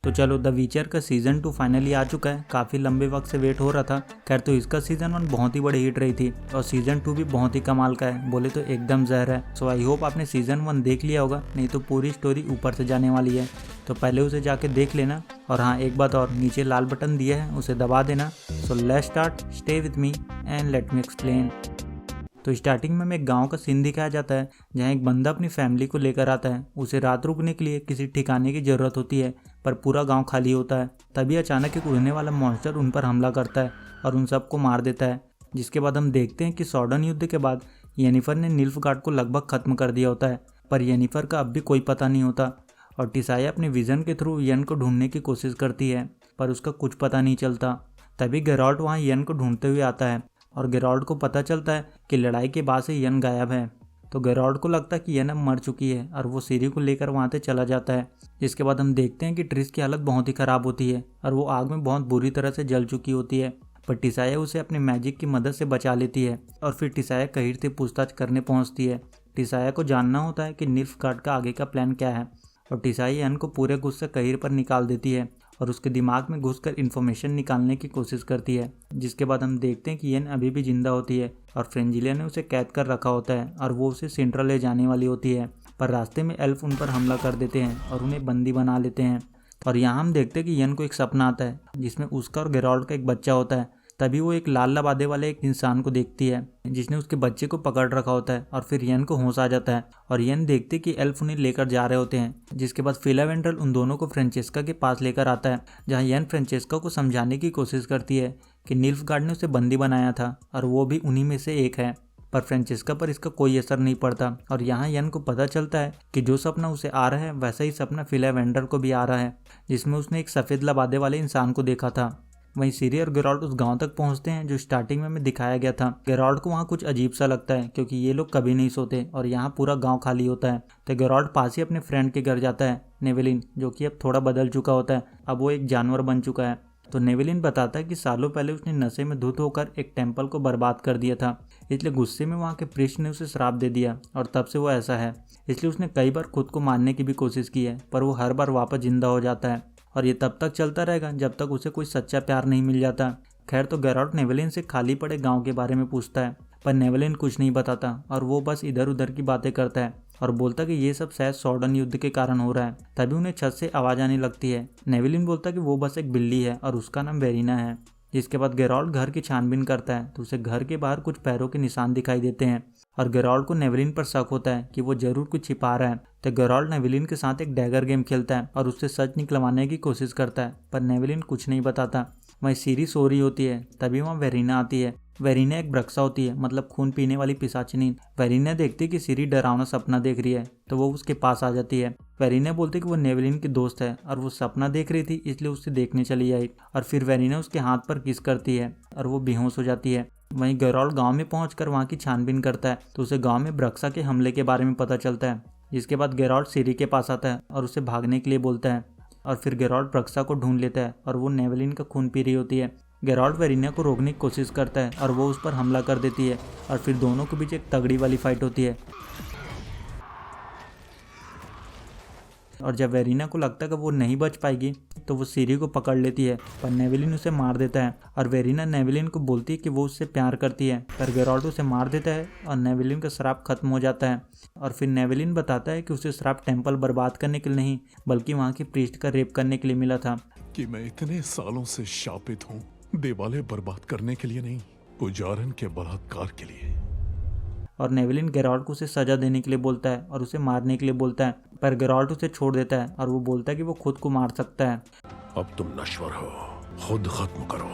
तो चलो द विचर का सीजन 2 फाइनली आ चुका है। काफ़ी लंबे वक्त से वेट हो रहा था। खैर तो इसका सीजन 1 बहुत ही बड़ी हिट रही थी और सीजन 2 भी बहुत ही कमाल का है, बोले तो एकदम जहर है। सो आई होप आपने सीजन 1 देख लिया होगा, नहीं तो पूरी स्टोरी ऊपर से जाने वाली है, तो पहले उसे जाके देख लेना। और हाँ, एक बात और, नीचे लाल बटन दिया है उसे दबा देना। So let's start, stay with me and let me explain. तो स्टार्टिंग में एक गांव का सीन दिखाया जाता है जहां एक बंदा अपनी फैमिली को लेकर आता है। उसे रात रुकने के लिए किसी ठिकाने की ज़रूरत होती है, पर पूरा गांव खाली होता है। तभी अचानक एक उड़ने वाला मॉन्स्टर उन पर हमला करता है और उन सबको मार देता है। जिसके बाद हम देखते हैं कि सॉर्डन युद्ध के बाद येनिफर ने निल्फगार्ड को लगभग खत्म कर दिया होता है, पर येनिफर का अब भी कोई पता नहीं होता। और टिसाया अपने विजन के थ्रू यन को ढूंढने की कोशिश करती है, पर उसका कुछ पता नहीं चलता। तभी गेराल्ट वहाँ यन को ढूंढते हुए आता है और गेराल्ट को पता चलता है कि लड़ाई के बाद से यन गायब है। तो गेराल्ट को लगता है कि यन अब मर चुकी है और वो सीरी को लेकर वहाँ से चला जाता है। जिसके बाद हम देखते हैं कि ट्रिस की हालत बहुत ही ख़राब होती है और वो आग में बहुत बुरी तरह से जल चुकी होती है, पर टिसाया उसे अपने मैजिक की मदद से बचा लेती है। और फिर टिसाया कहीर से पूछताछ करने पहुँचती है। टिसाया को जानना होता है कि निल्फगार्ड का आगे का प्लान क्या है, और टिसाया यन को पूरे गुस्से कहीर पर निकाल देती है और उसके दिमाग में घुसकर इन्फॉर्मेशन निकालने की कोशिश करती है। जिसके बाद हम देखते हैं कि येन अभी भी जिंदा होती है और फ्रेंजिलिया ने उसे कैद कर रखा होता है और वो उसे सेंट्रल ले जाने वाली होती है, पर रास्ते में एल्फ उन पर हमला कर देते हैं और उन्हें बंदी बना लेते हैं। और यहाँ हम देखते हैं कि येन को एक सपना आता है जिसमें उसका और गेराल्ट का एक बच्चा होता है। तभी वो एक लाल लबादे वाले एक इंसान को देखती है जिसने उसके बच्चे को पकड़ रखा होता है, और फिर येन को होश आ जाता है और येन देखती कि एल्फ उन्हें लेकर जा रहे होते हैं। जिसके बाद फिलावेंड्रल उन दोनों को फ्रेंचेस्का के पास लेकर आता है, जहां येन फ्रेंचेस्का को समझाने की कोशिश करती है कि निल्फगार्ड ने उसे बंदी बनाया था और वो भी उन्हीं में से एक है। पर फ्रेंचेस्का पर इसका कोई असर नहीं पड़ता और यहाँ येन को पता चलता है कि जो सपना उसे आ रहा है वैसा ही सपना फिलावेंड्रल को भी आ रहा है, जिसमें उसने एक सफ़ेद लबादे वाले इंसान को देखा था। वहीं सीरी और गेराल्ट उस गांव तक पहुंचते हैं जो स्टार्टिंग में हमें दिखाया गया था। गेराल्ट को वहां कुछ अजीब सा लगता है क्योंकि ये लोग कभी नहीं सोते और यहाँ पूरा गांव खाली होता है। तो गेराल्ट पास ही अपने फ्रेंड के घर जाता है, नेवेलिन, जो कि अब थोड़ा बदल चुका होता है, अब वो एक जानवर बन चुका है। तो नेवेलिन बताता है कि सालों पहले उसने नशे में धुत होकर एक टेम्पल को बर्बाद कर दिया था, इसलिए गुस्से में वहाँ के प्रीस्ट ने उसे श्राप दे दिया और तब से वो ऐसा है। इसलिए उसने कई बार खुद को मारने की भी कोशिश की है, पर वो हर बार वापस जिंदा हो जाता है और ये तब तक चलता रहेगा जब तक उसे कोई सच्चा प्यार नहीं मिल जाता। खैर तो गेराल्ट नेवेलिन से खाली पड़े गांव के बारे में पूछता है, पर नेवेलिन कुछ नहीं बताता और वो बस इधर उधर की बातें करता है और बोलता कि ये सब शायद सॉर्डन युद्ध के कारण हो रहा है। तभी उन्हें छत से आवाज़ आने लगती है। नेवेलिन बोलता कि वो बस एक बिल्ली है और उसका नाम वेरिना है। जिसके बाद गेराल्ट घर की छानबीन करता है तो उसे घर के बाहर कुछ पैरों के निशान दिखाई देते हैं और गेराल्ट को नेवेलिन पर शक होता है कि वो जरूर कुछ छिपा रहा है। तो गेराल्ट नेवेलिन के साथ एक डैगर गेम खेलता है और उससे सच निकलवाने की कोशिश करता है, पर नेवेलिन कुछ नहीं बताता। वहीं सीरी सो रही होती है, तभी वहाँ वेरिना आती है। वेरिना एक ब्रक्सा होती है, मतलब खून पीने वाली पिशाचिनी। वेरिना देखती है कि सीरी डरावना सपना देख रही है तो वो उसके पास आ जाती है। वेरिना बोलती है कि वो नेवेलिन की दोस्त है और वो सपना देख रही थी इसलिए उससे देखने चली आई, और फिर वेरिना उसके हाथ पर किस करती है और वो बेहोश हो जाती है। वहीं गेराल्ट गांव में पहुंचकर वहां की छानबीन करता है तो उसे गांव में ब्रक्सा के हमले के बारे में पता चलता है। जिसके बाद गेराल्ट सीरी के पास आता है और उसे भागने के लिए बोलता है, और फिर गेराल्ट ब्रक्सा को ढूंढ लेता है और वो नेवेलिन का खून पी रही होती है। गेराल्ट वेरिना को रोकने की कोशिश करता है और वो उस पर हमला कर देती है और फिर दोनों के बीच एक तगड़ी वाली फाइट होती है। और जब वेरिना को लगता है कि वो नहीं बच पाएगी तो वो सीरी को पकड़ लेती है, पर नेवेलिन उसे मार देता है और वेरिना नेवेलिन को बोलती है कि वो उससे प्यार करती है, पर गेराल्ट उसे मार देता है और नेवेलिन का श्राप खत्म हो जाता है। और फिर नेवेलिन बताता है कि उसे श्राप टेम्पल बर्बाद करने के लिए नहीं बल्कि वहाँ के प्रीस्ट का रेप करने के लिए मिला था। कि मैं इतने सालों से शापित हूँ, देवालय बर्बाद करने के लिए नहीं, पुजारन के बलात्कार के लिए। और नेवेलिन गेराल्ट को उसे सजा देने के लिए बोलता है और उसे मारने के लिए बोलता है, पर गेराल्ट उसे छोड़ देता है और वो बोलता है कि वो खुद को मार सकता है। अब तुम नश्वर हो, खुद खत्म करो।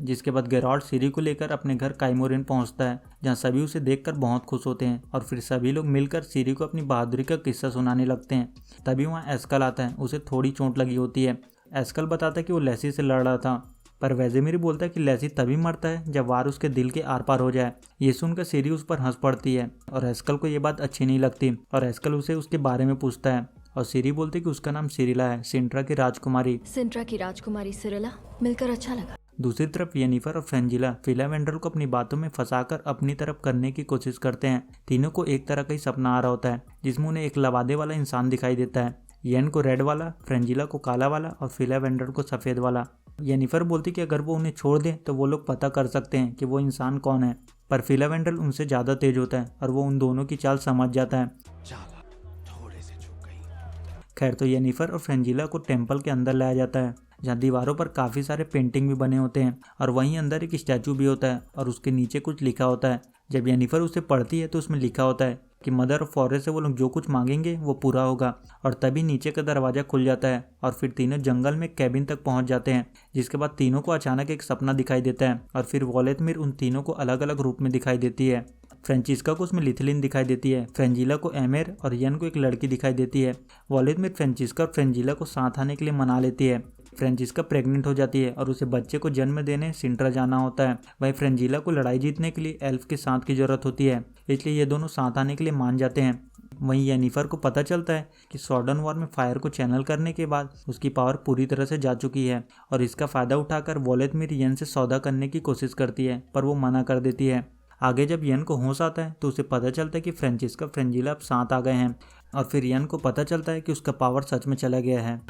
जिसके बाद गेराल्ट सीरी को लेकर अपने घर काइमोरेन पहुंचता है, जहां सभी उसे देखकर बहुत खुश होते हैं और फिर सभी लोग मिलकर सीरी को अपनी बहादुरी का किस्सा सुनाने लगते हैं। तभी वहाँ एस्कल आता है, उसे थोड़ी चोट लगी होती है। एस्कल बताता है कि वो लेसी से लड़ रहा था, पर वेजेमिर बोलता है कि लेसी तभी मरता है जब वार उसके दिल के आर पार हो जाए। ये सुनकर सीरी उस पर हंस पड़ती है और एस्कल को ये बात अच्छी नहीं लगती और एस्कल उसे उसके बारे में पूछता है और सीरी बोलती है कि उसका नाम सिरिला है, सिंट्रा की राजकुमारी। सिंट्रा की राजकुमारी सिरिला, मिलकर अच्छा लगा। दूसरी तरफ येनिफर और फ्रेंजिला फिलावेंड्रल को अपनी बातों में फंसाकर अपनी तरफ करने की कोशिश करते हैं। तीनों को एक तरह का ही सपना आ रहा होता है जिसमें उन्हें एक लबादे वाला इंसान दिखाई देता है येन को रेड वाला, फ्रेंजिला को काला वाला और फिला वेंडर को सफ़ेद वाला। येनिफर बोलती कि अगर वो उन्हें छोड़ दे तो वो लोग पता कर सकते हैं कि वो इंसान कौन है, पर फिला वेंडर उनसे ज़्यादा तेज होता है और वो उन दोनों की चाल समझ जाता है। खैर तो येनिफर और फ्रेंजिला को टेम्पल के अंदर लाया जाता है, जहाँ दीवारों पर काफ़ी सारे पेंटिंग भी बने होते हैं और वहीं अंदर एक स्टैचू भी होता है और उसके नीचे कुछ लिखा होता है। जब येनिफर उसे पढ़ती है तो उसमें लिखा होता है कि मदर ऑफ फॉरेस्ट से वो लोग जो कुछ मांगेंगे वो पूरा होगा। और तभी नीचे का दरवाज़ा खुल जाता है और फिर तीनों जंगल में कैबिन तक पहुंच जाते हैं, जिसके बाद तीनों को अचानक एक सपना दिखाई देता है और फिर वॉलेटमिर उन तीनों को अलग अलग रूप में दिखाई देती है। फ्रेंचिस्का को उसमें लिथलिन दिखाई देती है, फ्रेंजिला को एमेर और यन को एक लड़की दिखाई देती है। वॉलेटमिर फ्रेंचिस्का और फ्रेंजिला को साथ आने के लिए मना लेती है। फ्रेंचिस्का प्रेग्नेंट हो जाती है और उसे बच्चे को जन्म देने सिंट्रा जाना होता है। वहीं फ्रेंजिला को लड़ाई जीतने के लिए एल्फ के साथ की जरूरत होती है, इसलिए ये दोनों साथ आने के लिए मान जाते हैं। वहीं येनिफर को पता चलता है कि सॉर्डन वॉर में फायर को चैनल करने के बाद उसकी पावर पूरी तरह से जा चुकी है और इसका फ़ायदा उठाकर वॉलेटमिर यन से सौदा करने की कोशिश करती है, पर वो मना कर देती है। आगे जब यन को होश आता है तो उसे पता चलता है कि फ्रेंचिस्का फ्रेंजिला अब साथ आ गए हैं और फिर यन को पता चलता है कि उसका पावर सच में चला गया है।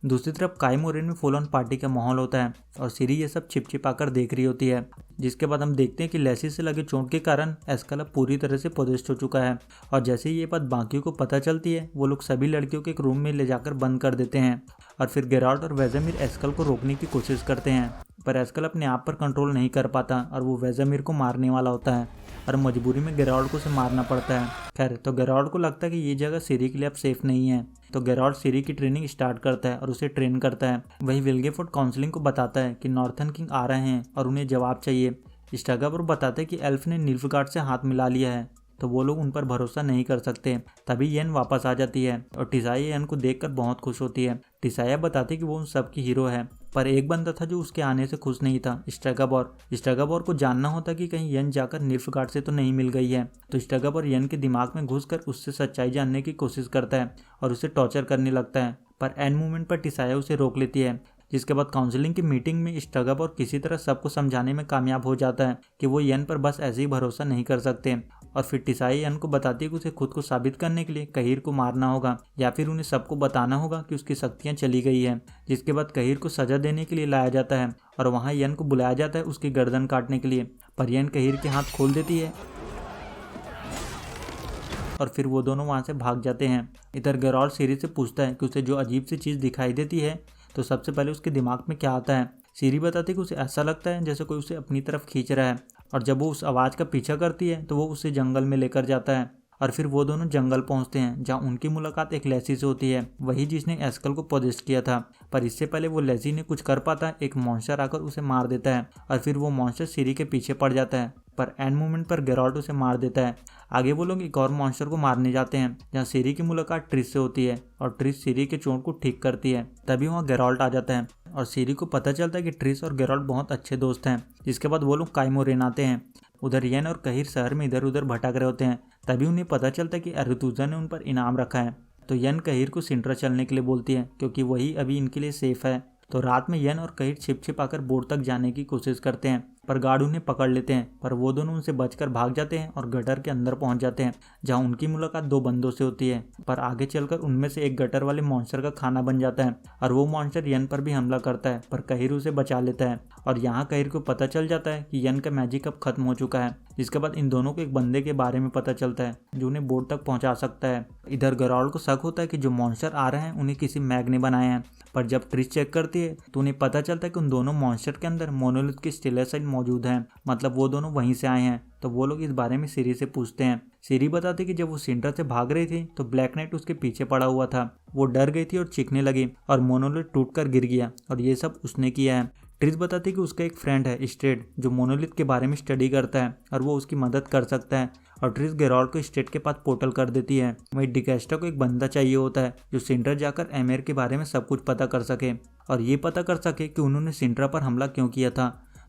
दूसरी तरफ काई मोरेन में फुल ऑन पार्टी का माहौल होता है और सिरी ये सब छिपछिपाकर देख रही होती है, जिसके बाद हम देखते हैं कि लेसी से लगे चोट के कारण एस्कल अब पूरी तरह से पोजेस्ट हो चुका है। और जैसे ही ये बात बाकियों को पता चलती है वो लोग सभी लड़कियों के एक रूम में ले जाकर बंद कर देते हैं और फिर गेराल्ट और वेज़ामिर एस्कल को रोकने की कोशिश करते हैं, पर एस्कल अपने आप पर कंट्रोल नहीं कर पाता और वो वेज़ामिर को मारने वाला होता है और मजबूरी में गेराल्ट को उसे मारना पड़ता है। खैर तो गेराल्ट को लगता है कि ये जगह सिरी के लिए अब सेफ नहीं है, तो गेराल्ट सिरी की ट्रेनिंग स्टार्ट करता है और उसे ट्रेन करता है। वही विल्गेफोर्ड काउंसलिंग को बताता है कि नॉर्थन किंग आ रहे हैं और उन्हें जवाब चाहिए। स्टगाबर बताते हैं कि एल्फ ने निल्फगार्ड से हाथ मिला लिया है, तो वो लोग उन पर भरोसा नहीं कर सकते। तभी येन वापस आ जाती है और टिसाया येन को देखकर बहुत खुश होती है। टिसाया बताती कि वो उन सब की हीरो है, पर एक बंदा था जो उसके आने से खुश नहीं था, स्टगाबोर को जानना होता कि कहीं येन जाकर निल्फगार्ड से तो नहीं मिल गई है। तो स्टगाबोर येन के दिमाग में घुसकर उससे सच्चाई जानने की कोशिश करता है और उसे टॉर्चर करने लगता है, पर एंड मोमेंट पर टिसाया उसे रोक लेती है। जिसके बाद काउंसलिंग की मीटिंग में स्टगाबोर किसी तरह सबको समझाने में कामयाब हो जाता है कि वो येन पर बस ऐसे ही भरोसा नहीं कर सकते और फिर टिसाया येन को बताती है कि उसे खुद को साबित करने के लिए कहीर को मारना होगा या फिर उन्हें सबको बताना होगा कि उसकी शक्तियाँ चली गई है। जिसके बाद कहीर को सजा देने के लिए लाया जाता है और वहाँ येन को बुलाया जाता है उसकी गर्दन काटने के लिए, पर येन कहीर के हाथ खोल देती है और फिर वो दोनों वहाँ से भाग जाते हैं। इधर गेराल्ट सिरी से पूछता है कि उसे जो अजीब सी चीज़ दिखाई देती है तो सबसे पहले उसके दिमाग में क्या आता है। सिरी बताती है कि उसे ऐसा लगता है जैसे कोई उसे अपनी तरफ खींच रहा है और जब वो उस आवाज़ का पीछा करती है तो वो उसे जंगल में लेकर जाता है और फिर वो दोनों जंगल पहुंचते हैं जहां उनकी मुलाकात एक लेसी से होती है, वही जिसने एस्कल को पोजेस्ट किया था। पर इससे पहले वो लेसी ने कुछ कर पाता एक मॉन्स्टर आकर उसे मार देता है और फिर वो मॉन्स्टर सिरी के पीछे पड़ जाता है, पर एंड मोमेंट पर गेराल्ट उसे मार देता है। आगे वो लोग एक और मॉन्स्टर को मारने जाते हैं जहाँ सिरी की मुलाकात ट्रिस से होती है और ट्रिस सिरी के चोट को ठीक करती है। तभी वहाँ गेराल्ट आ जाता है और सिरी को पता चलता है कि ट्रिस और गेराल्ट बहुत अच्छे दोस्त हैं। जिसके बाद वो लोग काई मोरेन आते हैं। उधर येन और कहीर शहर में इधर उधर भटक रहे होते हैं। तभी उन्हें पता चलता है कि अरुतुजा ने उन पर इनाम रखा है, तो येन कहीर को सिंट्रा चलने के लिए बोलती है क्योंकि वही अभी इनके लिए सेफ है। तो रात में येन और कहीर छिप आकर बोर्ड तक जाने की कोशिश करते हैं, पर गार्ड उन्हें पकड़ लेते हैं, पर वो दोनों उनसे बचकर भाग जाते हैं और गटर के अंदर पहुंच जाते हैं जहां उनकी मुलाकात दो बंदों से होती है। पर आगे चलकर उनमें से एक गटर वाले मॉन्स्टर का खाना बन जाता है और वो मॉन्स्टर येन पर भी हमला करता है, पर कहीर उसे बचा लेता है और यहाँ कहीर को पता चल जाता है कि येन का मैजिक अब खत्म हो चुका है। जिसके बाद इन दोनों को एक बंदे के बारे में पता चलता है जो उन्हें बोर्ड तक पहुंचा सकता है। इधर गेराल्ट को शक होता है कि जो मॉन्स्टर आ रहे हैं उन्हें किसी मैग ने बनाए हैं, पर जब ट्रिस चेक करती है तो उन्हें पता चलता है कि उन दोनों मॉन्स्टर के अंदर मोनोलिथ की स्टेलेसाइट मौजूद है, मतलब वो दोनों वहीं से आए हैं। तो वो लोग इस बारे में सिरी से पूछते हैं। सिरी बताती कि जब वो सिंट्रा से भाग रही थी तो ब्लैक नाइट उसके पीछे पड़ा हुआ था। वो डर गई थी और चीखने लगी और मोनोलिथ टूटकर गिर गया और ये सब उसने किया है। ट्रिस बताती कि उसका एक फ्रेंड है स्ट्रेट जो मोनोलिथ के बारे में स्टडी करता है और वो उसकी मदद कर सकता है और ट्रिस गेराल्ट को स्ट्रेट के पास पोर्टल कर देती है। वहीं डिकेस्टा को एक बंदा चाहिए होता है जो सिंट्रा जाकर एमेर के बारे में सब कुछ पता कर सके और ये पता कर सके कि उन्होंने सिंट्रा पर हमला क्यों किया था।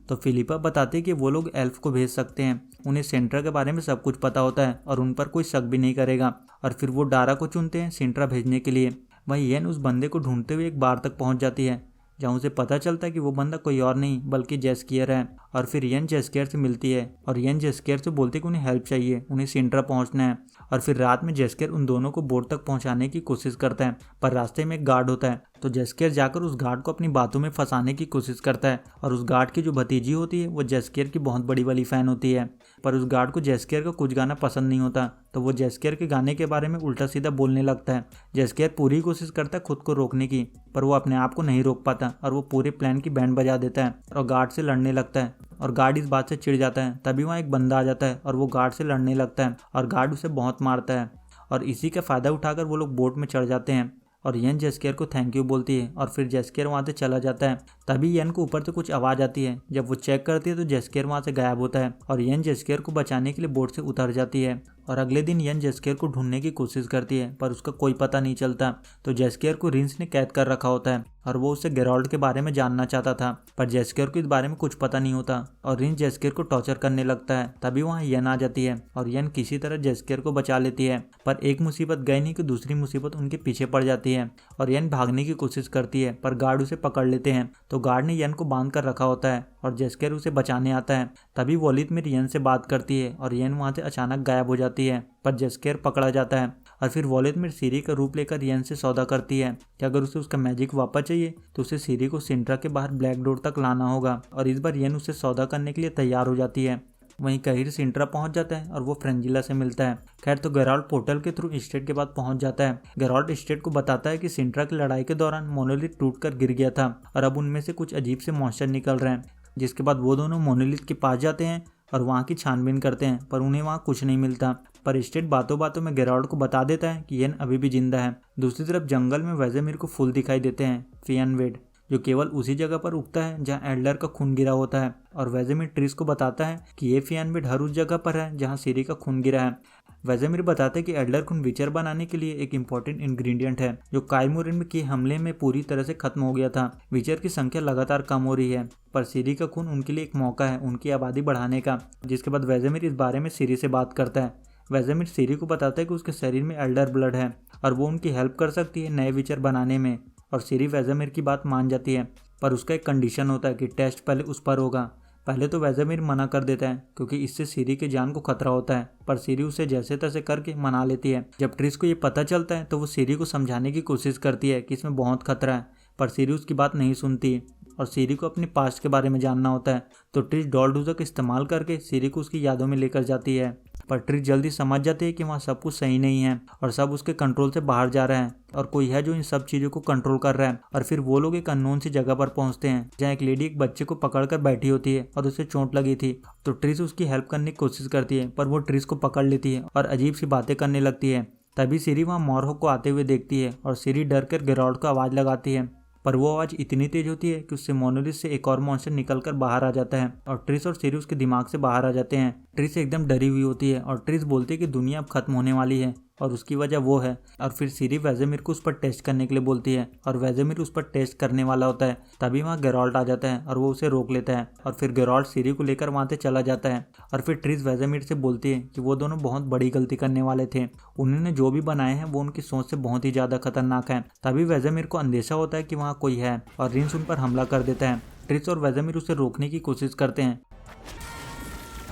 तो फिलिपा बताती है कि वो लोग एल्फ को भेज सकते हैं, उन्हें सिंट्रा के बारे में सब कुछ पता होता है और उन पर कोई शक भी नहीं करेगा। और फिर वो डारा को चुनते हैं सिंट्रा भेजने के लिए। वहीं येन उस बंदे को ढूंढते हुए एक बार तक पहुंच जाती है जहाँ उसे पता चलता है कि वो बंदा कोई और नहीं बल्कि जेस्कियर है। और फिर यन जेस्कियर से मिलती है और यन जेस्कियर से बोलती है कि उन्हें हेल्प चाहिए, उन्हें सिंड्रा पहुंचना है। और फिर रात में जेस्कियर उन दोनों को बोट तक पहुंचाने की कोशिश करता है, पर रास्ते में एक गार्ड होता है तो जेस्कियर जाकर उस गार्ड को अपनी बातों में फंसाने की कोशिश करता है। और उस गार्ड की जो भतीजी होती है वो जेस्कियर की बहुत बड़ी वाली फैन होती है, पर उस गार्ड को जेस्कियर का कुछ गाना पसंद नहीं होता तो वो जेस्कियर के गाने के बारे में उल्टा सीधा बोलने लगता है। जेस्कियर पूरी कोशिश करता है खुद को रोकने की, पर वो अपने आप को नहीं रोक पाता और वो पूरे प्लान की बैंड बजा देता है और गार्ड से लड़ने लगता है। और गार्ड इस बात से चिढ़ जाता है। तभी वहाँ एक बंदा आ जाता है और वो गार्ड से लड़ने लगता है और गार्ड उसे बहुत मारता है। और इसी का फ़ायदा उठाकर वो लोग बोट में चढ़ जाते हैं और यन जेस्कियर को थैंक यू बोलती है और फिर जेस्कियर वहाँ से चला जाता है। तभी यन को ऊपर से कुछ आवाज़ आती है। जब वो चेक करती है तो जेस्कियर वहाँ से गायब होता है और यन जेस्कियर को बचाने के लिए बोट से उतर जाती है। और अगले दिन यन जेस्कियर को ढूंढने की कोशिश करती है पर उसका कोई पता नहीं चलता। तो जेस्कियर को रिंस ने कैद कर रखा होता है और वो उससे गेराल्ड के बारे में जानना चाहता था, पर जेस्कियर को इस बारे में कुछ पता नहीं होता और रिंस जेस्कियर को टॉर्चर करने लगता है। तभी वहाँ यन आ जाती है और यन किसी तरह जेस्कियर को बचा लेती है, पर एक मुसीबत गई नहीं कि दूसरी मुसीबत उनके पीछे पड़ जाती है और यन भागने की कोशिश करती है पर गार्ड उसे पकड़ लेते हैं। तो गार्ड ने यन को बांध कर रखा होता है और जेस्कियर उसे बचाने आता है। तभी वॉलितमिर यन से बात करती है और यन वहाँ से अचानक गायब हो जाती है, पर जेस्कियर पकड़ा जाता है। और फिर वॉलितमिर सीरी का रूप लेकर यन से सौदा करती है कि अगर उसे उसका मैजिक वापस चाहिए तो उसे सीरी को सिंड्रा के बाहर ब्लैक डोर तक लाना होगा। और इस बार यन उसे सौदा करने के लिए तैयार हो जाती है। वहीं कहिर सिंड्रा पहुंच जाता है और वो फ्रेंजिला से मिलता है। खैर तो गेराल्ड पोर्टल के थ्रू स्टेट के बाद पहुंच जाता है। गेराल्ड स्टेट को बताता है कि सिंड्रा की लड़ाई के दौरान मोनोलिथ टूटकर गिर गया था और अब उनमें से कुछ अजीब से मॉन्स्टर निकल रहे हैं। जिसके बाद वो दोनों मोनोलिथ के पास जाते हैं और वहाँ की छानबीन करते हैं, पर उन्हें वहाँ कुछ नहीं मिलता। पर स्टेट बातों बातों में गेराल्ड को बता देता है कि यन अभी भी जिंदा है। दूसरी तरफ जंगल में वेजेमिर को फूल दिखाई देते हैं, फियनवेड, जो केवल उसी जगह पर उगता है जहाँ एल्डर का खून गिरा होता है। और वेजेमिर ट्रिस को बताता है कि ये फियनवेड हर उस जगह पर है जहाँ सीरी का खून गिरा है। वेजेमिर बताते हैं कि एल्डर खून विचर बनाने के लिए एक इम्पोर्टेंट इंग्रेडिएंट है जो काइमोरिन में किए हमले में पूरी तरह से खत्म हो गया था। विचर की संख्या लगातार कम हो रही है, पर सीरी का खून उनके लिए एक मौका है उनकी आबादी बढ़ाने का। जिसके बाद वेजेमिर इस बारे में सीरी से बात करता है। वेजेमिर सीरी को बताता है कि उसके शरीर में एल्डर ब्लड है और वो उनकी हेल्प कर सकती है नए विचर बनाने में। और सीरी वेजेमिर की बात मान जाती है, पर उसका एक कंडीशन होता है कि टेस्ट पहले उस पर होगा। पहले तो वेजेमिर मना कर देता है क्योंकि इससे सीरी की जान को खतरा होता है, पर सीरी उसे जैसे तैसे करके मना लेती है। जब ट्रिस को ये पता चलता है तो वो सीरी को समझाने की कोशिश करती है कि इसमें बहुत खतरा है, पर सीरी उसकी बात नहीं सुनती और सीरी को अपने पास्ट के बारे में जानना होता है। तो ट्रिस डॉल्डूजा का इस्तेमाल करके सीरी को उसकी यादों में लेकर जाती है, पर ट्रिस जल्दी समझ जाती है कि वहाँ सब कुछ सही नहीं है और सब उसके कंट्रोल से बाहर जा रहा है और कोई है जो इन सब चीज़ों को कंट्रोल कर रहा है। और फिर वो लोग एक अननोन सी जगह पर पहुंचते हैं जहाँ एक लेडी एक बच्चे को पकड़कर बैठी होती है और उसे चोट लगी थी। तो ट्रिस उसकी हेल्प करने की कोशिश करती है, पर वो ट्रिस को पकड़ लेती है और अजीब सी बातें करने लगती है। तभी सीरी वहाँ मॉरहॉक को आते हुए देखती है और सीरी डर कर गेराल्ड को आवाज़ लगाती है, पर वो आवाज़ इतनी तेज होती है कि उससे मोनोलिथ से एक और मॉन्स्टर निकलकर बाहर आ जाता है और ट्रिस और सीरी उसके दिमाग से बाहर आ जाते हैं। ट्रिस एकदम डरी हुई होती है और ट्रिस बोलती है कि दुनिया अब खत्म होने वाली है और उसकी वजह वो है। और फिर सीरी वेजेमिर को उस पर टेस्ट करने के लिए बोलती है और वेजेमिर उस पर टेस्ट करने वाला होता है। तभी वहाँ गेराल्ड आ जाता है और वो उसे रोक लेता है और फिर गेराल्ड सीरी को लेकर वहाँ से चला जाता है। और फिर ट्रिस वेजेमिर से बोलती है कि वो दोनों बहुत बड़ी गलती करने वाले थे, उन्होंने जो भी बनाए हैं वो उनकी सोच से बहुत ही ज़्यादा खतरनाक है। तभी वेजेमिर को अंदेशा होता है कि वहाँ कोई है और रिंस उन पर हमला कर देता है। ट्रिस और वेजेमिर उसे रोकने की कोशिश करते हैं,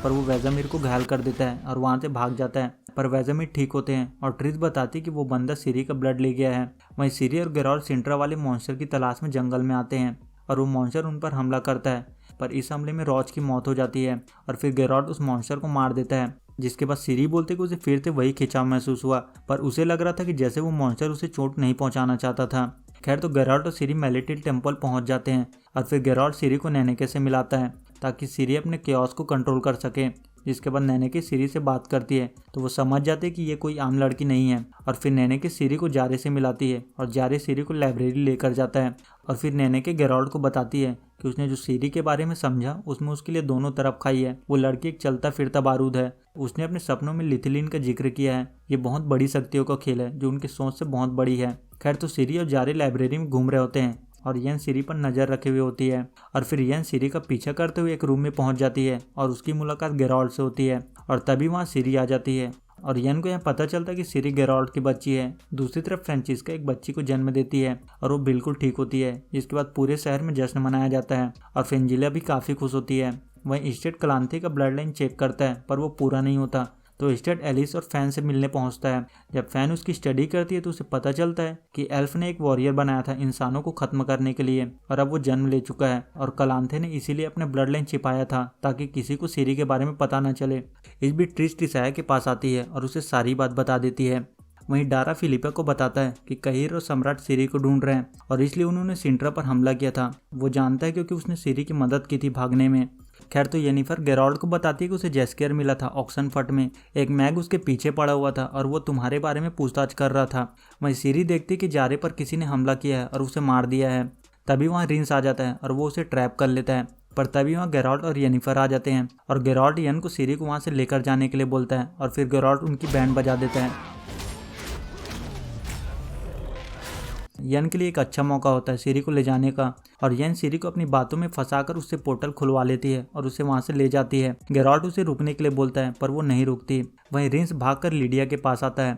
पर वो वेजेमिर को घायल कर देता है और वहाँ से भाग जाता है। पर वेजेमिर ठीक होते हैं और ट्रिस बताती है कि वो बंदा सीरी का ब्लड ले गया है। वहीं सीरी और गेराल्ड सिंड्रा वाले मॉन्स्टर की तलाश में जंगल में आते हैं और वो मॉन्स्टर उन पर हमला करता है, पर इस हमले में रॉज की मौत हो जाती है और फिर गेराल्ड उस मॉन्स्टर को मार देता है। जिसके बाद सीरी बोलते कि उसे फिर से वही खिंचाव महसूस हुआ, पर उसे लग रहा था कि जैसे वो मॉन्स्टर उसे चोट नहीं पहुंचाना चाहता था। खैर तो गेराल्ड और सीरी मेलेटिल टेम्पल पहुंच जाते हैं और फिर गेराल्ड सीरी को नैनेके से मिलाता है ताकि सीरी अपने केओस को कंट्रोल कर सके। जिसके बाद नैनेके सीरी से बात करती है तो वो समझ जाते हैं कि ये कोई आम लड़की नहीं है। और फिर नैनेके सीरी को जारे से मिलाती है और जारे सीरी को लाइब्रेरी लेकर जाता है। और फिर नैनेके गेराल्ड को बताती है कि उसने जो सीरी के बारे में समझा उसमें उसके लिए दोनों तरफ खाई है। वो लड़की एक चलता फिरता बारूद है। उसने अपने सपनों में लिथिलीन का जिक्र किया है। ये बहुत बड़ी शक्तियों का खेल है जो उनकी सोच से बहुत बड़ी है। खैर तो सीरी और जारे लाइब्रेरी में घूम रहे होते हैं और यन सीरी पर नज़र रखे हुए होती है। और फिर यन सीरी का पीछा करते हुए एक रूम में पहुंच जाती है और उसकी मुलाकात गेराल्ड से होती है। और तभी वहाँ सीरी आ जाती है और यन को यहाँ पता चलता है कि सिरी गेराल्ट की बच्ची है। दूसरी तरफ फ्रेंचिस्का एक बच्ची को जन्म देती है और वो बिल्कुल ठीक होती है, जिसके बाद पूरे शहर में जश्न मनाया जाता है और फ्रेंजिला भी काफ़ी खुश होती है। वहीं स्टेट क्लांथे का ब्लड लाइन चेक करता है पर वो पूरा नहीं होता, तो स्टेट एलिस और फैन से मिलने पहुंचता है। जब फैन उसकी स्टडी करती है तो उसे पता चलता है कि एल्फ ने एक वॉरियर बनाया था इंसानों को खत्म करने के लिए और अब वो जन्म ले चुका है और क्लांथे ने इसीलिए अपने ब्लड लाइन छिपाया था ताकि किसी को सिरी के बारे में पता न चले। इस बीच ट्रिश टिसाया के पास आती है और उसे सारी बात बता देती है। वहीं डारा फिलिपा को बताता है कि कहीर और सम्राट सिरी को ढूंढ रहे हैं और इसलिए उन्होंने सिंट्रा पर हमला किया था। वो जानता है क्योंकि उसने सिरी की मदद की थी भागने में। खैर तो येनिफर गेराल्ड को बताती है कि उसे जेस्केयर मिला था ऑक्सनफर्ट में, एक मैग उसके पीछे पड़ा हुआ था और वो तुम्हारे बारे में पूछताछ कर रहा था। वहीं सिरी देखती कि जारे पर किसी ने हमला किया है और उसे मार दिया है। तभी वहाँ रिंस आ जाता है और वो उसे ट्रैप कर लेता है, पर तभी वहाँ गेराल्ड और येनिफर आ जाते हैं और गेराल्ड यन को सिरी को वहाँ से लेकर जाने के लिए बोलता है और फिर गेराल्ड उनकी बैंड बजा देता है। यन के लिए एक अच्छा मौका होता है सिरी को ले जाने का और यन सिरी को अपनी बातों में फंसाकर उससे पोर्टल खुलवा लेती है और उसे वहां से ले जाती है। गेराल्ड उसे रुकने के लिए बोलता है पर वो नहीं रुकती। वहीं रिंस भागकर लीडिया के पास आता है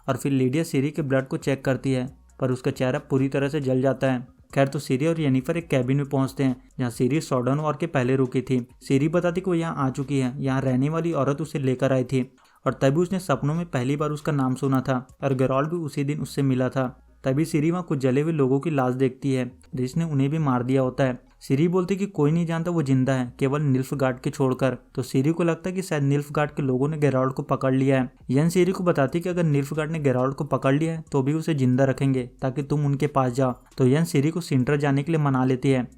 और फिर लीडिया सिरी के ब्लड को चेक करती है पर उसका चेहरा पूरी तरह से जल जाता है। खैर तो सिरी और येनिफर एक कैबिन में पहुंचते हैं जहाँ सिरी सॉर्डन वॉर के पहले रुकी थी। सिरी बताती कि वो यहाँ आ चुकी है, यहाँ रहने वाली औरत उसे लेकर आई थी और तभी उसने सपनों में पहली बार उसका नाम सुना था और गेराल्ड भी उसी दिन उससे मिला था। तभी सिरी वहाँ कुछ जले हुए लोगों की लाश देखती है जिसने उन्हें भी मार दिया होता है। सिरी बोलती कि कोई नहीं जानता वो जिंदा है, केवल निल्फगार्ड के छोड़कर। तो सिरी को लगता है कि शायद निल्फगार्ड के लोगों ने गेराल्ड को पकड़ लिया है। यन सिरी को बताती कि अगर निल्फगार्ड ने गेराल्ड को पकड़ लिया है तो भी उसे जिंदा रखेंगे ताकि तुम उनके पास जाओ। तो यन सिरी को सिंट्रा जाने के लिए मना लेती है।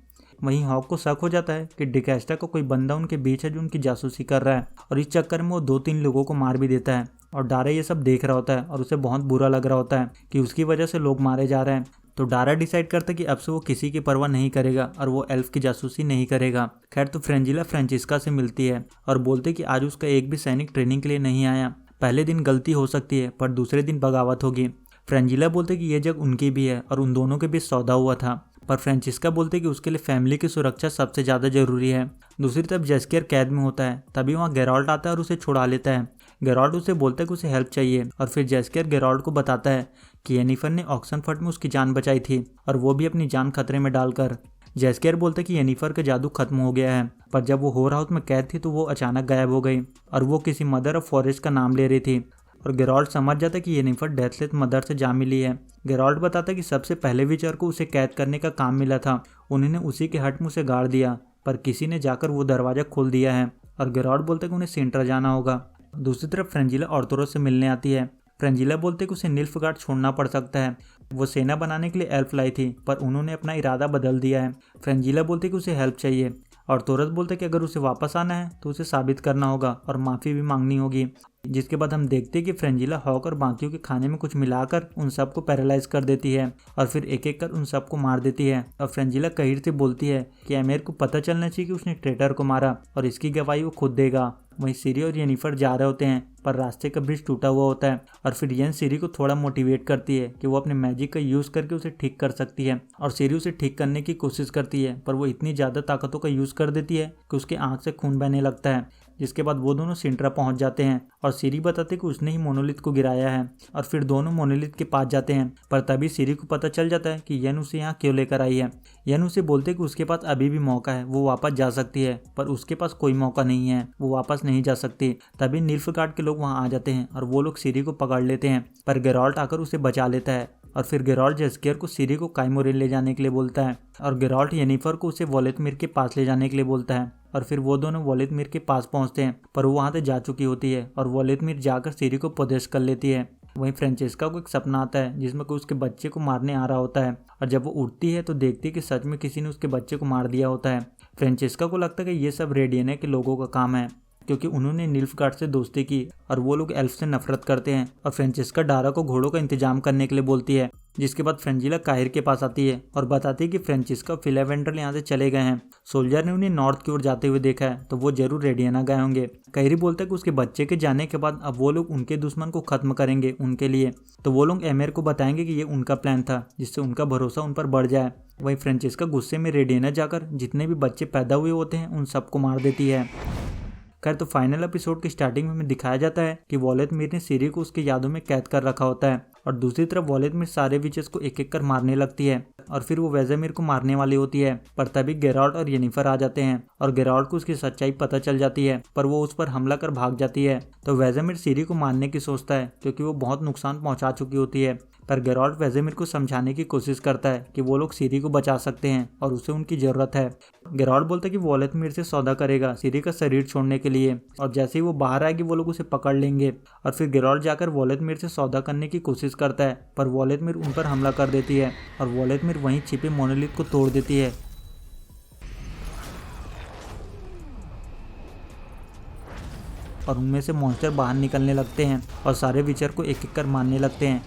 वहीं हॉक को शक हो जाता है कि डिकेस्टा का कोई बंदा उनके बीच है जो उनकी जासूसी कर रहा है और इस चक्कर में वो 2-3 लोगों को मार भी देता है और डारा ये सब देख रहा होता है और उसे बहुत बुरा लग रहा होता है कि उसकी वजह से लोग मारे जा रहे हैं। तो डारा डिसाइड करता है कि अब से वो किसी की परवाह नहीं करेगा और वो एल्फ की जासूसी नहीं करेगा। खैर तो फ्रेंजिला फ्रेंचिस्का से मिलती है और बोलते कि आज उसका एक भी सैनिक ट्रेनिंग के लिए नहीं आया। पहले दिन गलती हो सकती है पर दूसरे दिन बगावत होगी। फ्रेंजिला बोलते कि यह जग उनकी भी है और उन दोनों के बीच सौदा हुआ था, पर फ्रेंचिस्का बोलते कि उसके लिए फैमिली की सुरक्षा सबसे ज़्यादा जरूरी है। दूसरी तरफ जेस्केयर कैद में होता है, तभी वहाँ गेराल्ड आता है और उसे छुड़ा लेता है। गेराल्ड उसे बोलता है कि उसे हेल्प चाहिए और फिर जेस्केयर गेराल्ड को बताता है कि येनिफर ने ऑक्सनफर्ट में उसकी जान बचाई थी और वो भी अपनी जान खतरे में डालकर। जेस्केयर बोलता है कि येनिफर का जादू खत्म हो गया है, पर जब वो होर हाउस में कैद थी तो वो अचानक गायब हो गई और वो किसी मदर ऑफ फॉरेस्ट का नाम ले रही थी और गेराल्ड समझ जाता है कि येनिफर डेथलेस मदर से जा मिली है। गेराल्ड बताता है कि सबसे पहले विचर को उसे कैद करने का काम मिला था, उन्होंने उसी के हट में उसे गाड़ दिया पर किसी ने जाकर वो दरवाज़ा खोल दिया है और गेराल्ड बोलता है कि उन्हें सिंट्रा जाना होगा। दूसरी तरफ फ्रेंजिला ऑर्थोरस से मिलने आती है। फ्रेंजिला बोलते कि उसे निल्फगार्ड छोड़ना पड़ सकता है, वो सेना बनाने के लिए एल्फ लाई थी पर उन्होंने अपना इरादा बदल दिया है। फ्रेंजिला बोलते कि उसे हेल्प चाहिए और तोरस बोलते कि अगर उसे वापस आना है तो उसे साबित करना होगा और माफ़ी भी मांगनी होगी। जिसके बाद हम देखते हैं कि फ्रेंजिला हॉक और बाकियों के खाने में कुछ मिलाकर उन सबको पैरालाइज कर देती है और फिर एक एक कर उन सबको मार देती है। और फ्रेंजिला कहीर से बोलती है कि एमेर को पता चलना चाहिए कि उसने ट्रेटर को मारा और इसकी गवाही वो खुद देगा। वहीं सिरी और येनिफर जा रहे होते हैं पर रास्ते का ब्रिज टूटा हुआ होता है और फिर येन सिरी को थोड़ा मोटिवेट करती है कि वो अपने मैजिक का यूज़ करके उसे ठीक कर सकती है और सिरी उसे ठीक करने की कोशिश करती है पर वो इतनी ज़्यादा ताकतों का यूज़ कर देती है कि उसके आँख से खून बहने लगता है। जिसके बाद वो दोनों सिंट्रा पहुंच जाते हैं और सिरी बताते कि उसने ही मोनोलिथ को गिराया है और फिर दोनों मोनोलिथ के पास जाते हैं पर तभी सिरी को पता चल जाता है कि येन उसे यहाँ क्यों लेकर आई है। येन उसे बोलते कि उसके पास अभी भी मौका है, वो वापस जा सकती है पर उसके पास कोई मौका नहीं है, वो वापस नहीं जा सकती। तभी निल्फगार्ड के लोग वहाँ आ जाते हैं और वो लोग सिरी को पकड़ लेते हैं पर गेराल्ट आकर उसे बचा लेता है और फिर गेराल्ट जेस्केयर को सिरी को काइमोरेल ले जाने के लिए बोलता है और गेराल्ट येनिफर को उसे वोलेथमिर के पास ले जाने के लिए बोलता है और फिर वो दोनों वोलेथमिर के पास पहुंचते हैं पर वो वहाँ से जा चुकी होती है और वोलेथमिर जाकर सिरी को पोजेस कर लेती है। वहीं फ्रेंचेस्का को एक सपना आता है जिसमें कोई उसके बच्चे को मारने आ रहा होता है और जब वो उठती है तो देखती है कि सच में किसी ने उसके बच्चे को मार दिया होता है। फ्रेंचेस्का को लगता है कि ये सब रेडियना के लोगों का काम है क्योंकि उन्होंने निल्फगार्ड से दोस्ती की और वो लोग एल्फ से नफरत करते हैं और फ्रेंचेस्का डारा को घोड़ों का इंतजाम करने के लिए बोलती है। जिसके बाद फ्रेंजिला काहिर के पास आती है और बताती है कि फ्रेंचिस्का फिलावेंड्रल यहाँ से चले गए हैं। सोल्जर ने उन्हें नॉर्थ की ओर जाते हुए देखा है तो वो जरूर रेडियना गए होंगे। काहिर बोलता है कि उसके बच्चे के जाने के बाद अब वो लोग उनके दुश्मन को खत्म करेंगे उनके लिए, तो वो लोग एमेर को बताएंगे कि ये उनका प्लान था जिससे उनका भरोसा उन पर बढ़ जाए। वहीं फ्रेंचिस्का गुस्से में रेडियना जाकर जितने भी बच्चे पैदा हुए होते हैं उन सबको मार देती है। खैर तो फाइनल एपिसोड की स्टार्टिंग में हमें दिखाया जाता है कि वोलेटमिर ने सिरी को उसकी यादों में कैद कर रखा होता है और दूसरी तरफ वोलेटमिर सारे विचेस को एक एक कर मारने लगती है और फिर वो वेज़ेमिर को मारने वाली होती है। पर तभी गेराल्ट और येनिफर आ जाते हैं और गेराल्ट को उसकी सच्चाई पता चल जाती है, पर वो उस पर हमला कर भाग जाती है। तो वेज़ेमिर सिरी को मारने की सोचता है क्योंकि वो बहुत नुकसान पहुंचा चुकी होती है, पर गेराल्ट वेज़ेमिर को समझाने की कोशिश करता है कि वो लोग सिरी को बचा सकते हैं और उसे उनकी ज़रूरत है। गेराल्ट बोलता है कि वोलेटमिर से सौदा करेगा सिरी का शरीर छोड़ने के लिए, और जैसे ही वो बाहर आएगी वो लोग उसे पकड़ लेंगे। और फिर गेराल्ट जाकर वोलेटमिर से सौदा करने की कोशिश करता है, पर वोलेटमिर उन पर हमला कर देती है और वोलेटमिर वहीं छिपे मोनोलिथ को तोड़ देती है। और उनमें से मॉन्स्टर बाहर निकलने लगते हैं और सारे विचर को एक एक कर मारने लगते हैं।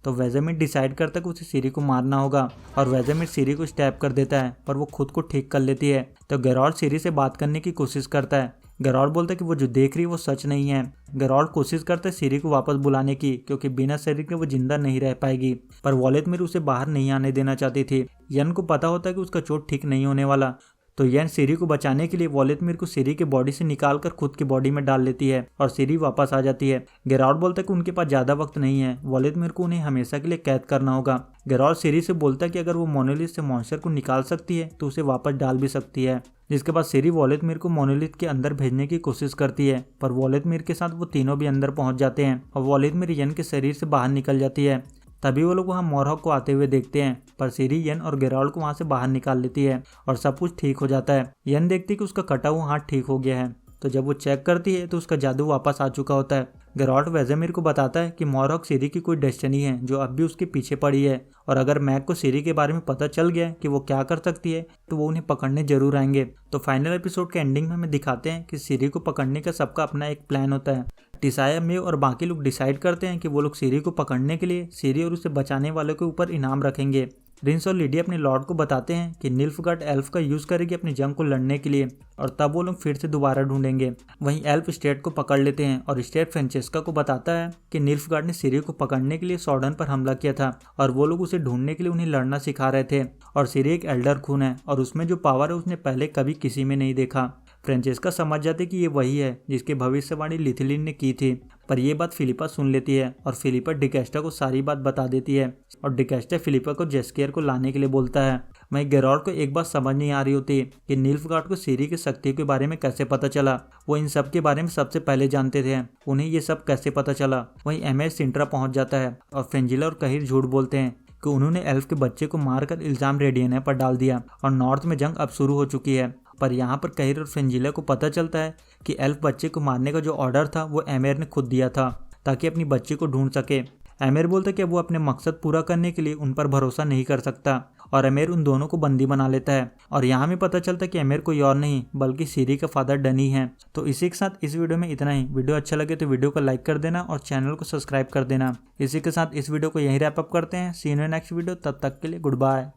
तो वेज़ेमिर डिसाइड करता है कि उसे सिरी को मारना होगा और वेज़ेमिर सिरी को स्टैब कर देता है, पर वो खुद को ठीक कर लेती है। तो गेराल्ट सिरी से बात करने की कोशिश करता है। गेराल्ट बोलता है कि वो जो देख रही है वो सच नहीं है। गेराल्ट कोशिश करता है सिरी को वापस बुलाने की क्योंकि बिना शरीर के वो जिंदा नहीं रह पाएगी, पर वोलेटमिर उसे बाहर नहीं आने देना चाहती थी। यन को पता होता है कि उसका चोट ठीक नहीं होने वाला, तो यन सिरी को बचाने के लिए वोलेटमिर को सिरी के बॉडी से निकालकर खुद की बॉडी में डाल लेती है और सिरी वापस आ जाती है। गेराल्ट बोलता है कि उनके पास ज्यादा वक्त नहीं है, वोलेटमिर को उन्हें हमेशा के लिए कैद करना होगा। गेराल्ट सिरी से बोलता है कि अगर वो मोनोलिथ से मॉन्स्टर को निकाल सकती है तो उसे वापस डाल भी सकती है, जिसके बाद सिरी वोलेटमिर को मोनोलिथ के अंदर भेजने की कोशिश करती है, पर वोलेटमिर के साथ वो तीनों भी अंदर पहुंच जाते हैं और वोलेटमिर यन के शरीर से बाहर निकल जाती है। तभी वो लोग वहाँ मोरहॉक को आते हुए देखते हैं, पर सिरी यन और गेराल्ट को वहाँ से बाहर निकाल लेती है और सब कुछ ठीक हो जाता है। यन देखती है कि उसका कटा हुआ हाथ ठीक हो गया है, तो जब वो चेक करती है तो उसका जादू वापस आ चुका होता है। गेराल्ट वेज़ेमिर को बताता है कि मोरहॉक सिरी की कोई डेस्टिनी है जो अब भी उसके पीछे पड़ी है, और अगर मैग को सिरी के बारे में पता चल गया कि वो क्या कर सकती है तो वो उन्हें पकड़ने जरूर आएंगे। तो फाइनल एपिसोड के एंडिंग में हमें दिखाते हैं कि सिरी को पकड़ने का सबका अपना एक प्लान होता है। टिसाया, मेव और बाकी लोग डिसाइड करते हैं कि वो लोग सिरी को पकड़ने के लिए सिरी और उसे बचाने वालों के ऊपर इनाम रखेंगे। रिंस और लिडी अपने लॉर्ड को बताते हैं कि निल्फगार्ड एल्फ का यूज करेगी अपनी जंग को लड़ने के लिए, और तब वो लोग फिर से दोबारा ढूंढेंगे। वहीं एल्फ स्टेट को पकड़ लेते हैं और स्टेट फ्रेंचेस्का को बताता है कि निल्फगार्ड ने सिरी को पकड़ने के लिए सॉर्डन पर हमला किया था और वो लोग उसे ढूंढने के लिए उन्हें लड़ना सिखा रहे थे, और सिरी एक एल्डर खून है और उसमें जो पावर है उसने पहले कभी किसी में नहीं देखा। फ्रेंचेस्का समझ जाते कि ये वही है जिसकी भविष्यवाणी लिथिलिन ने की थी, पर यह बात फिलिपा सुन लेती है और फिलिपा डिकेस्टा को सारी बात बता देती है और डिकेस्टा फिलिपा को जेस्केयर को लाने के लिए बोलता है। वहीं गेराल्ट को एक बात समझ नहीं आ रही होती कि निल्फगार्ड को सिरी की शक्ति के बारे में कैसे पता चला। वो इन सब के बारे में सबसे पहले जानते थे, उन्हें ये सब कैसे पता चला। वहीं एमएर सिंट्रा पहुंच जाता है और फ्रेंजिला और कहिर झूठ बोलते हैं कि उन्होंने एल्फ के बच्चे को मारकर इल्जाम रेडियना पर डाल दिया और नॉर्थ में जंग अब शुरू हो चुकी है। पर यहाँ पर कहिर और फ्रेंजिला को पता चलता है कि एल्फ बच्चे को मारने का जो ऑर्डर था वो एमेर ने खुद दिया था ताकि अपनी बच्ची को ढूंढ सके। एमेर बोलता कि वो अपने मकसद पूरा करने के लिए उन पर भरोसा नहीं कर सकता और एमेर उन दोनों को बंदी बना लेता है, और यहाँ में पता चलता है कि एमेर कोई और नहीं बल्कि सिरी का फादर डनी है। तो इसी के साथ इस वीडियो में इतना ही। वीडियो अच्छा लगे तो वीडियो को लाइक कर देना और चैनल को सब्सक्राइब कर देना। इसी के साथ इस वीडियो को यहीं रैप अप करते हैं। सी यू इन नेक्स्ट वीडियो, तब तक के लिए गुड बाय।